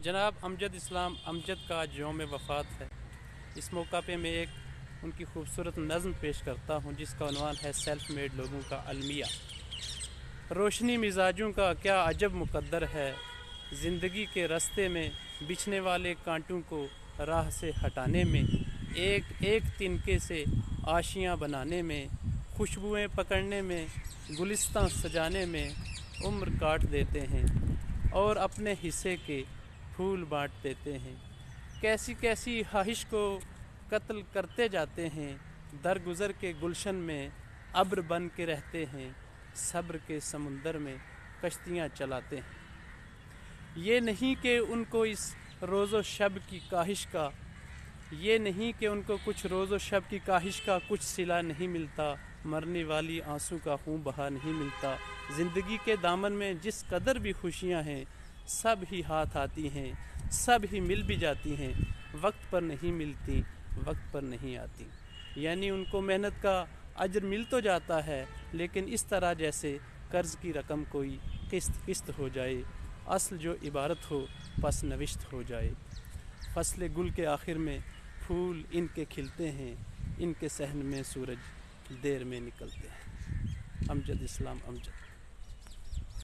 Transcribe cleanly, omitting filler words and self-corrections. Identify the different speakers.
Speaker 1: जनाब अमजद इस्लाम अमजद का आज यौम वफ़ात है। इस मौका पे मैं एक उनकी खूबसूरत नज़्म पेश करता हूँ जिसका उन्वान है सेल्फ मेड लोगों का अलमिया। रोशनी मिजाजों का क्या अजब मुकद्दर है, ज़िंदगी के रास्ते में बिछने वाले कांटों को राह से हटाने में, एक एक तिनके से आशियाँ बनाने में, खुशबुएं पकड़ने में, गुलिस्तां सजाने में उम्र काट देते हैं और अपने हिस्से के फूल बांट देते हैं। कैसी कैसी ख्वाहिश को कत्ल करते जाते हैं, दरगुजर के गुलशन में अब्र बन के रहते हैं, सब्र के समुंदर में कश्तियाँ चलाते हैं। ये नहीं कि उनको इस रोज़ो शब की काहिश का, ये नहीं कि उनको कुछ रोज़ो शब की काहिश का कुछ सिला नहीं मिलता, मरने वाली आंसू का खून बहा नहीं मिलता। ज़िंदगी के दामन में जिस कदर भी खुशियाँ हैं, सब ही हाथ आती हैं, सब ही मिल भी जाती हैं, वक्त पर नहीं मिलती, वक्त पर नहीं आती। यानी उनको मेहनत का अजर मिल तो जाता है, लेकिन इस तरह जैसे कर्ज़ की रकम कोई किस्त किस्त हो जाए, असल जो इबारत हो पस नविश्त हो जाए। फसल गुल के आखिर में फूल इनके खिलते हैं, इनके सहन में सूरज देर में निकलते हैं। अमजद इस्लाम अमजद।